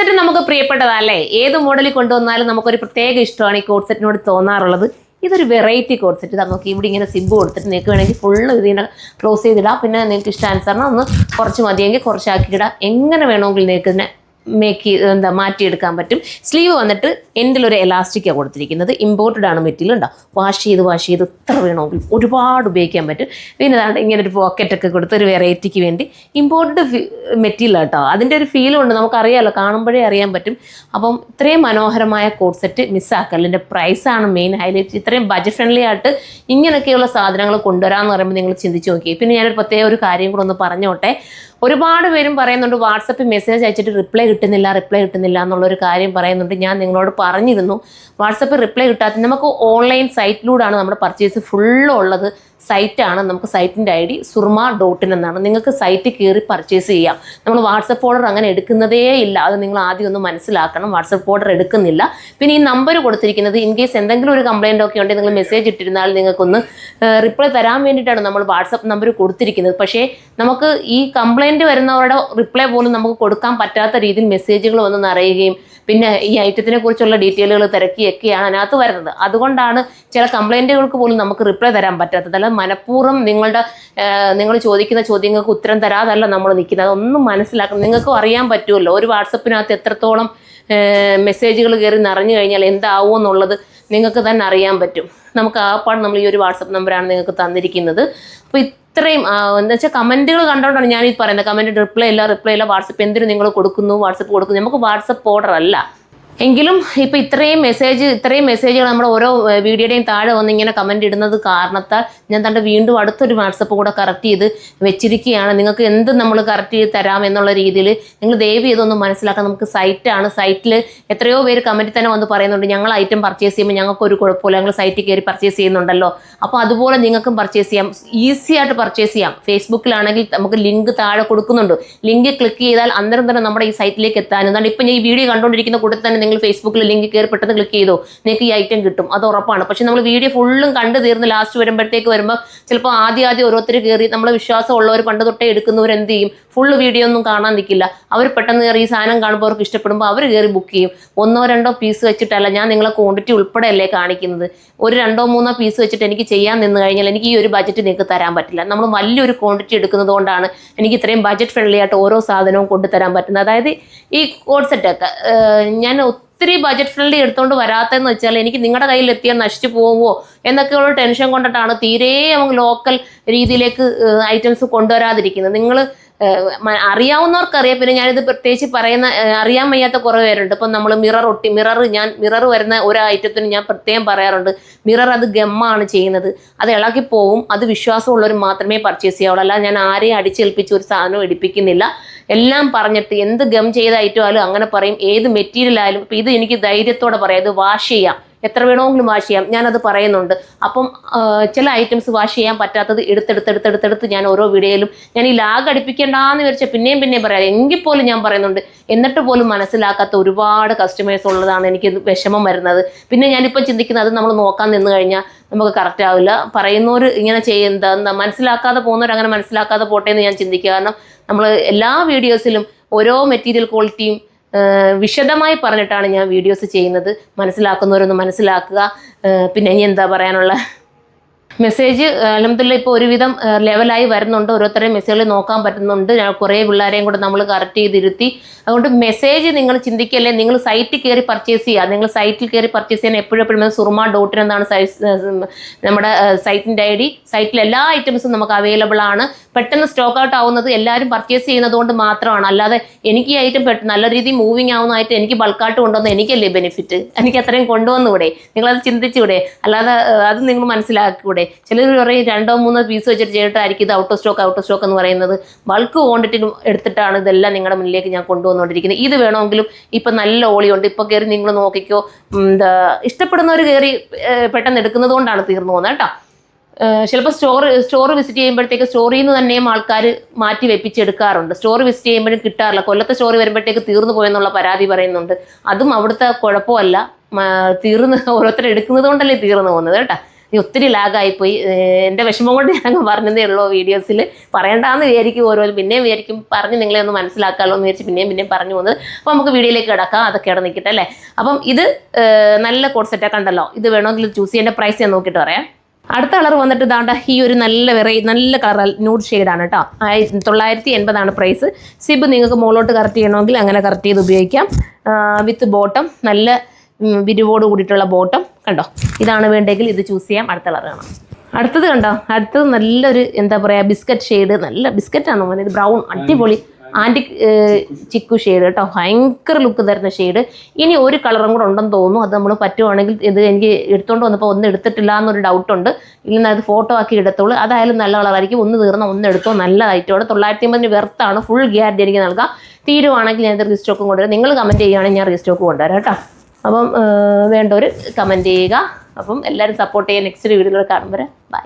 Set നമുക്ക് പ്രിയപ്പെട്ടതല്ലേ? ഏത് മോഡലിൽ കൊണ്ടുവന്നാലും നമുക്കൊരു പ്രത്യേക ഇഷ്ടമാണ് ഈ കോഡ് സെറ്റിനോട് തോന്നാറുള്ളത്. ഇതൊരു വെറൈറ്റി കോഡ് സെറ്റ്. നമുക്ക് ഇവിടെ ഇങ്ങനെ സിബ് കൊടുത്തിട്ട് നിങ്ങൾക്ക് വേണമെങ്കിൽ ഫുള്ള് ഇതിനെ ക്ലോസ് ചെയ്തിടാം. പിന്നെ നിങ്ങൾക്ക് ഇഷ്ടാനുസരണം ഒന്ന് കുറച്ച് മതിയെങ്കിൽ കുറച്ചാക്കിയിടാം. എങ്ങനെ വേണമെങ്കിൽ നിങ്ങൾക്ക് ഇതിനെ മാറ്റിയെടുക്കാൻ പറ്റും. സ്ലീവ് വന്നിട്ട് എൻഡിലൊരു എലാസ്റ്റിക്കാണ് കൊടുത്തിരിക്കുന്നത്. ഇമ്പോർട്ടഡ് ആണ് മെറ്റീരിയൽ. ഉണ്ടാവും വാഷ് ചെയ്ത് എത്ര വേണമെങ്കിലും ഒരുപാട് ഉപയോഗിക്കാൻ പറ്റും. പിന്നെ അതാണ് ഇങ്ങനെ ഒരു പോക്കറ്റൊക്കെ കൊടുത്ത് ഒരു വെറൈറ്റിക്ക് വേണ്ടി ഇമ്പോർട്ടഡ് മെറ്റീരിയൽ കേട്ടോ. അതിൻ്റെ ഒരു ഫീലും ഉണ്ട്, നമുക്കറിയാമല്ലോ, കാണുമ്പോഴേ അറിയാൻ പറ്റും. അപ്പം ഇത്രയും മനോഹരമായ കോഡ് സെറ്റ് മിസ്സാക്കല്ല. ഇതിൻ്റെ പ്രൈസാണ് മെയിൻ ഹൈലൈറ്റ്. ഇത്രയും ബഡ്ജറ്റ് ഫ്രണ്ട്ലി ആയിട്ട് ഇങ്ങനെയൊക്കെയുള്ള സാധനങ്ങൾ കൊണ്ടുവരാമെന്ന് പറയുമ്പോൾ നിങ്ങൾ ചിന്തിച്ച് നോക്കി. പിന്നെ ഞാനൊരു പ്രത്യേക ഒരു കാര്യം കൂടെ ഒന്ന് പറഞ്ഞോട്ടെ. ഒരുപാട് പേരും പറയുന്നുണ്ട് വാട്സപ്പിൽ മെസ്സേജ് അയച്ചിട്ട് റിപ്ലൈ കിട്ടുന്നില്ല എന്നുള്ളൊരു കാര്യം പറയുന്നുണ്ട്. ഞാൻ നിങ്ങളോട് പറഞ്ഞിരുന്നു, വാട്സപ്പിൽ റിപ്ലൈ കിട്ടാത്ത നമുക്ക് ഓൺലൈൻ സൈറ്റിലൂടെയാണ് നമ്മുടെ പർച്ചേസ് ഫുള്ളുള്ളത്. സൈറ്റാണ്, നമുക്ക് സൈറ്റിൻ്റെ ID surma.in എന്നാണ്. നിങ്ങൾക്ക് സൈറ്റിൽ കയറി പർച്ചേസ് ചെയ്യാം. നമ്മൾ വാട്സപ്പ് ഓർഡർ അങ്ങനെ എടുക്കുന്നതേ ഇല്ല. അത് നിങ്ങൾ ആദ്യം ഒന്ന് മനസ്സിലാക്കണം. വാട്സപ്പ് ഓർഡർ എടുക്കുന്നില്ല. പിന്നെ ഈ നമ്പർ കൊടുത്തിരിക്കുന്നത് ഇൻ കേസ് എന്തെങ്കിലും ഒരു കംപ്ലയിൻ്റ് ഒക്കെ ഉണ്ടെങ്കിൽ നിങ്ങൾ മെസ്സേജ് ഇട്ടിരുന്നാൽ നിങ്ങൾക്കൊന്ന് റിപ്ലൈ തരാൻ വേണ്ടിയിട്ടാണ് നമ്മൾ വാട്സപ്പ് നമ്പർ കൊടുത്തിരിക്കുന്നത്. പക്ഷേ നമുക്ക് ഈ കംപ്ലയിൻറ്റ് വരുന്നവരുടെ റിപ്ലൈ പോലും നമുക്ക് കൊടുക്കാൻ പറ്റാത്ത രീതിയിൽ മെസ്സേജുകൾ വന്ന് നിറയുകയും പിന്നെ ഈ ഐറ്റത്തിനെ കുറിച്ചുള്ള ഡീറ്റെയിലുകൾ തിരക്കിയൊക്കെയാണ് അതിനകത്ത് വരുന്നത്. അതുകൊണ്ടാണ് ചില കംപ്ലയിൻറ്റുകൾക്ക് പോലും നമുക്ക് റിപ്ലൈ തരാൻ പറ്റാത്തത്. അല്ല മനഃപൂർവ്വം നിങ്ങൾ ചോദിക്കുന്ന ചോദ്യങ്ങൾക്ക് ഉത്തരം തരാതല്ല നമ്മൾ നിൽക്കുന്നത്. അതൊന്നും മനസ്സിലാക്കണം. നിങ്ങൾക്കും അറിയാൻ പറ്റുമല്ലോ ഒരു വാട്സപ്പിനകത്ത് എത്രത്തോളം മെസ്സേജുകൾ കയറി നിറഞ്ഞു കഴിഞ്ഞാൽ എന്താവും എന്നുള്ളത് നിങ്ങൾക്ക് തന്നെ അറിയാൻ പറ്റും. നമുക്ക് ആപ്പാണ് നമ്മൾ ഈ ഒരു വാട്സപ്പ് നമ്പറാണ് നിങ്ങൾക്ക് തന്നിരിക്കുന്നത്. അപ്പോൾ ഇത്രയും എന്താ വെച്ചാൽ കമൻറ്റുകൾ കണ്ടുകൊണ്ടാണ് ഞാൻ ഈ പറയുന്നത്. കമൻറ്റ് റിപ്ലൈ ഇല്ല വാട്സപ്പ് എന്തിനും നിങ്ങൾ കൊടുക്കുന്നു. നമുക്ക് വാട്സപ്പ് ഓർഡർ അല്ല. എങ്കിലും ഇപ്പോൾ ഇത്രയും മെസ്സേജുകൾ നമ്മുടെ ഓരോ വീഡിയോയുടെയും താഴെ വന്ന് ഇങ്ങനെ കമൻറ്റ് ഇടുന്നത് കാരണത്താൽ ഞാൻ തൻ്റെ വീണ്ടും അടുത്തൊരു വാട്സപ്പ് കൂടെ കറക്റ്റ് ചെയ്ത് വെച്ചിരിക്കുകയാണ്. നിങ്ങൾക്ക് എന്ത് നമ്മൾ കറക്റ്റ് ചെയ്ത് തരാം എന്നുള്ള രീതിയിൽ നിങ്ങൾ ദയവ് ചെയ്തൊന്ന് മനസ്സിലാക്കാം. നമുക്ക് സൈറ്റാണ്. സൈറ്റിൽ എത്രയോ പേര് കമൻറ്റ് തന്നെ വന്ന് പറയുന്നുണ്ട്, ഞങ്ങൾ ഐറ്റം പർച്ചേസ് ചെയ്യുമ്പോൾ ഞങ്ങൾക്കൊരു കുഴപ്പമില്ല, ഞങ്ങൾ സൈറ്റിൽ കയറി പർച്ചേസ് ചെയ്യുന്നുണ്ടല്ലോ. അപ്പോൾ അതുപോലെ നിങ്ങൾക്കും പർച്ചേസ് ചെയ്യാം, ഈസി ആയിട്ട് പർച്ചേസ് ചെയ്യാം. ഫേസ്ബുക്കിലാണെങ്കിൽ നമുക്ക് ലിങ്ക് താഴെ കൊടുക്കുന്നുണ്ട്. ലിങ്ക് ക്ലിക്ക് ചെയ്താൽ അന്നേരം തന്നെ നമ്മുടെ ഈ സൈറ്റിലേക്ക് എത്താനും. എന്നാൽ ഇപ്പം ഞാൻ ഈ വീഡിയോ കണ്ടുകൊണ്ടിരിക്കുന്ന കൂട്ടത്തിൽ തന്നെ നിങ്ങൾ ഫേസ്ബുക്കിൽ ലിങ്ക് കയറി പെട്ടെന്ന് ക്ലിക്ക് ചെയ്തോ, നിങ്ങൾക്ക് ഈ ഐറ്റം കിട്ടും, അത് ഉറപ്പാണ്. പക്ഷെ നമ്മൾ വീഡിയോ ഫുള്ളും കണ്ടു തീർന്ന് ലാസ്റ്റ് വരുമ്പോൾ ചിലപ്പോൾ ആദ്യം ഓരോരുത്തർ കയറി നമ്മളെ വിശ്വാസമുള്ളവർ പണ്ട് തൊട്ടേ എടുക്കുന്നവർ എന്ത് ചെയ്യും, ഫുള്ള് വീഡിയോ ഒന്നും കാണാൻ നിൽക്കില്ല. അവർ പെട്ടെന്ന് കയറി ഈ സാധനം കാണുമ്പോൾ അവർക്ക് ഇഷ്ടപ്പെടുമ്പോൾ അവർ കയറി ബുക്ക് ചെയ്യും. 1-2 പീസ് വെച്ചിട്ടല്ല ഞാൻ നിങ്ങളെ ക്വാണ്ടിറ്റി ഉൾപ്പെടെയല്ലേ കാണിക്കുന്നത്. ഒരു 2-3 പീസ് വെച്ചിട്ട് എനിക്ക് ചെയ്യാൻ നിന്ന് കഴിഞ്ഞാൽ എനിക്ക് ഈ ഒരു ബഡ്ജറ്റ് നിങ്ങൾക്ക് തരാൻ പറ്റില്ല. നമ്മൾ വലിയൊരു ക്വാണ്ടിറ്റി എടുക്കുന്നത് കൊണ്ടാണ് എനിക്ക് ഇത്രയും ബഡ്ജറ്റ് ഫ്രണ്ട്ലി ആയിട്ട് ഓരോ സാധനവും കൊണ്ടുതരാൻ പറ്റുന്നത്. അതായത് ഈ കോഡ് സെറ്റൊക്കെ ഞാൻ ഒത്തിരി ബഡ്ജറ്റ് ഫ്രണ്ട്ലി എടുത്തുകൊണ്ട് വരാത്തതെന്ന് വെച്ചാൽ എനിക്ക് നിങ്ങളുടെ കയ്യിൽ എത്തിയാൽ നശിച്ചു പോകുമോ എന്നൊക്കെയുള്ള ടെൻഷൻ കൊണ്ടിട്ടാണ് തീരെ നമുക്ക് ലോക്കൽ രീതിയിലേക്ക് ഐറ്റംസ് കൊണ്ടുവരാതിരിക്കുന്നത്. നിങ്ങൾ അറിയാവുന്നവർക്കറിയാം. പിന്നെ ഞാനിത് പ്രത്യേകിച്ച് അറിയാൻ വയ്യാത്ത കുറേ പേരുണ്ട്. ഇപ്പം നമ്മൾ മിറർ വരുന്ന ഒരു ഐറ്റത്തിന് ഞാൻ പ്രത്യേകം പറയാറുണ്ട്, മിറർ അത് ഗമ്മാണ് ചെയ്യുന്നത്, അത് ഇളകി പോകും, അത് വിശ്വാസമുള്ളവർ മാത്രമേ പർച്ചേസ് ചെയ്യാവുള്ളൂ. അല്ലാതെ ഞാൻ ആരെയും അടിച്ചേൽപ്പിച്ച് ഒരു സാധനവും എടുപ്പിക്കുന്നില്ല. എല്ലാം പറഞ്ഞിട്ട് എന്ത് ഗം ചെയ്ത ഐറ്റം ആയാലും അങ്ങനെ പറയും, ഏത് മെറ്റീരിയൽ ആയാലും. ഇപ്പം ഇത് എനിക്ക് ധൈര്യത്തോടെ പറയാം, ഇത് വാഷ് ചെയ്യാം, എത്ര വേണമെങ്കിലും വാഷ് ചെയ്യാം, ഞാനത് പറയുന്നുണ്ട്. അപ്പം ചില ഐറ്റംസ് വാഷ് ചെയ്യാൻ പറ്റാത്തത് എടുത്തെടുത്ത് ഞാൻ ഓരോ വീഡിയോയിലും ഞാൻ ഈ ലാഗ് അടിപ്പിക്കേണ്ടെന്ന് വിചാരിച്ചാൽ പിന്നെയും പറയാം. എങ്കിൽ പോലും ഞാൻ പറയുന്നുണ്ട്. എന്നിട്ട് പോലും മനസ്സിലാക്കാത്ത ഒരുപാട് കസ്റ്റമേഴ്സ് ഉള്ളതാണ് എനിക്ക് വിഷമം വരുന്നത്. പിന്നെ ഞാനിപ്പം ചിന്തിക്കുന്നത്, അത് നമ്മൾ നോക്കാൻ നിന്ന് കഴിഞ്ഞാൽ നമുക്ക് കറക്റ്റ് ആവില്ല. പറയുന്നവർ ഇങ്ങനെ എന്താ മനസ്സിലാക്കാതെ പോകുന്നവർ അങ്ങനെ മനസ്സിലാക്കാതെ പോട്ടെ എന്ന് ഞാൻ ചിന്തിക്കുക. കാരണം നമ്മൾ എല്ലാ വീഡിയോസിലും ഓരോ മെറ്റീരിയൽ ക്വാളിറ്റിയും വിശദമായി പറഞ്ഞിട്ടാണ് ഞാൻ വീഡിയോസ് ചെയ്യുന്നത്. മനസ്സിലാക്കുന്നവരൊന്ന് മനസ്സിലാക്കുക. പിന്നെ ഇനി എന്താ പറയാനുള്ള മെസ്സേജ് അൽഹംദുലില്ലാഹ് ഇപ്പോൾ ഒരുവിധം ലെവലായി വരുന്നുണ്ട്. ഓരോരുത്തരെയും മെസ്സേജുകൾ നോക്കാൻ പറ്റുന്നുണ്ട്. കുറേ പിള്ളേരെയും കൂടെ നമ്മൾ കറക്റ്റ് ചെയ്തിരുത്തി. അതുകൊണ്ട് മെസ്സേജ് നിങ്ങൾ ചിന്തിക്കല്ലേ, നിങ്ങൾ സൈറ്റിൽ കയറി പർച്ചേസ് ചെയ്യുക. നിങ്ങൾ സൈറ്റിൽ കയറി പർച്ചേസ് ചെയ്യാൻ എപ്പോഴും surma.in എന്നാണ് നമ്മുടെ സൈറ്റിൻ്റെ ID. സൈറ്റിൽ എല്ലാ ഐറ്റംസും നമുക്ക് അവൈലബിൾ ആണ്. പെട്ടെന്ന് സ്റ്റോക്ക് ഔട്ട് ആവുന്നത് എല്ലാവരും പർച്ചേസ് ചെയ്യുന്നത് കൊണ്ട് മാത്രമാണ്. അല്ലാതെ എനിക്ക് ഈ ഐറ്റം നല്ല രീതിയിൽ മൂവിങ് ആവുന്നതായിട്ട് എനിക്ക് ബൾക്കായിട്ട് കൊണ്ടുവന്ന് എനിക്കല്ലേ ബെനിഫിറ്റ്, എനിക്ക് അത്രയും കൊണ്ടുവന്നുകൂടെ? നിങ്ങളത് ചിന്തിച്ചുകൂടെ? അല്ലാതെ അത് നിങ്ങൾ മനസ്സിലാക്കിക്കൂടെ? ചിലർ പറയും 2-3 പീസ് വെച്ചിട്ട് ചെയ്തിട്ടായിരിക്കും ഇത് ഔട്ട് ഓഫ് സ്റ്റോക്ക് എന്ന് പറയുന്നത്. ബൾക്ക് ക്വാണ്ടിറ്റി എടുത്തിട്ടാണ് ഇതെല്ലാം നിങ്ങളുടെ മുന്നിലേക്ക് ഞാൻ കൊണ്ടുവന്നുകൊണ്ടിരിക്കുന്നത്. ഇത് വേണമെങ്കിലും ഇപ്പം നല്ല ഓളിയുണ്ട്, ഇപ്പോൾ കയറി നിങ്ങൾ നോക്കിക്കോ. ഇഷ്ടപ്പെടുന്നവർ കയറി പെട്ടെന്ന് എടുക്കുന്നത് കൊണ്ടാണ് തീർന്നു പോകുന്നത് കേട്ടോ. ചിലപ്പോൾ സ്റ്റോർ വിസിറ്റ് ചെയ്യുമ്പോഴത്തേക്ക് സ്റ്റോറിൽ നിന്ന് തന്നെയും ആൾക്കാർ മാറ്റി വെപ്പിച്ചെടുക്കാറുണ്ട്. സ്റ്റോർ വിസിറ്റ് ചെയ്യുമ്പോഴും കിട്ടാറില്ല. കൊല്ലത്തെ സ്റ്റോറി വരുമ്പോഴത്തേക്ക് തീർന്നു പോയെന്നുള്ള പരാതി പറയുന്നുണ്ട്. അതും അവിടുത്തെ കുഴപ്പമല്ല, ഓരോരുത്തർ എടുക്കുന്നത് കൊണ്ടല്ലേ തീർന്നു പോകുന്നത് കേട്ടോ. നീ ഒത്തിരി ലാഗായിപ്പോയി. എൻ്റെ വിഷമം കൊണ്ട് ഞാൻ പറഞ്ഞതേ ഉള്ളൂ വീഡിയോസിൽ, പറയണ്ടെന്ന് വിചാരിക്കും ഓരോ, പിന്നെയും വിചാരിക്കും പറഞ്ഞ് നിങ്ങളെ ഒന്ന് മനസ്സിലാക്കാമല്ലോ എന്ന് വിചാരിച്ച് പിന്നെയും പറഞ്ഞു പോകുന്നത്. അപ്പോൾ നമുക്ക് വീഡിയോയിലേക്ക് കിടക്കാം, അതൊക്കെ അവിടെ നിൽക്കട്ടെ അല്ലേ. അപ്പം ഇത് നല്ല കോഡ് സെറ്റാണ്, കണ്ടല്ലോ. ഇത് വേണമെങ്കിൽ ചൂസ് ചെയ്യേണ്ട പ്രൈസ് ഞാൻ നോക്കിയിട്ട് പറയാം. അടുത്ത കളർ വന്നിട്ട് ഇതാണ്ട ഈ ഒരു നല്ല കളർ ന്യൂഡ് ഷെയ്ഡാണ് കേട്ടോ. 980 പ്രൈസ്. സിബ് നിങ്ങൾക്ക് മുകളിലോട്ട് കറക്റ്റ് ചെയ്യണമെങ്കിൽ അങ്ങനെ കറക്റ്റ് ചെയ്ത് ഉപയോഗിക്കാം. വിത്ത് ബോട്ടം, നല്ല വിരിവോട് കൂടിയിട്ടുള്ള ബോട്ടം കണ്ടോ. ഇതാണ് വേണ്ടെങ്കിൽ ഇത് ചൂസ് ചെയ്യാം. അടുത്ത കളർ കാണാം. അടുത്തത് കണ്ടോ, അടുത്തത് നല്ലൊരു എന്താ പറയുക ബിസ്ക്കറ്റ് ഷെയ്ഡ്, നല്ല ബിസ്ക്കറ്റാണെന്ന് പറഞ്ഞത്, ബ്രൗൺ അടിപൊളി ആൻറ്റിക് ചിക്കു ഷെയ്ഡ് കേട്ടോ. ഭയങ്കര ലുക്ക് തരുന്ന ഷെയ്ഡ്. ഇനി ഒരു കളറും കൂടെ ഉണ്ടെന്ന് തോന്നുന്നു, അത് നമ്മൾ പറ്റുവാണെങ്കിൽ ഇത് എനിക്ക് എടുത്തുകൊണ്ട് വന്നപ്പോൾ ഒന്നും എടുത്തിട്ടില്ല എന്നൊരു ഡൗട്ടുണ്ട്. ഇല്ലെങ്കിൽ അത് ഫോട്ടോ ആക്കി എടുത്തോളൂ, അതായാലും നല്ല കളറായിരിക്കും. ഒന്ന് തീർന്ന ഒന്ന് എടുത്തോ, നല്ല ഐറ്റമാണ്. 950 വെർത്താണ്, ഫുൾ ഗ്യാരണ്ടി എനിക്ക് നൽകാം. തീരുവാണെങ്കിൽ ഞാനത് റീസ്റ്റോക്കും കൊണ്ടുവരാം. നിങ്ങൾ കമൻറ്റ് ചെയ്യുകയാണെങ്കിൽ ഞാൻ റീസ്റ്റോക്ക് കൊണ്ടുവരാം കേട്ടോ. അപ്പം വേണ്ടവർ കമൻറ്റ് ചെയ്യുക. അപ്പം എല്ലാവരും സപ്പോർട്ട് ചെയ്യുക. നെക്സ്റ്റ് വീഡിയോയിൽ കാണുമ്പോൾ ബൈ.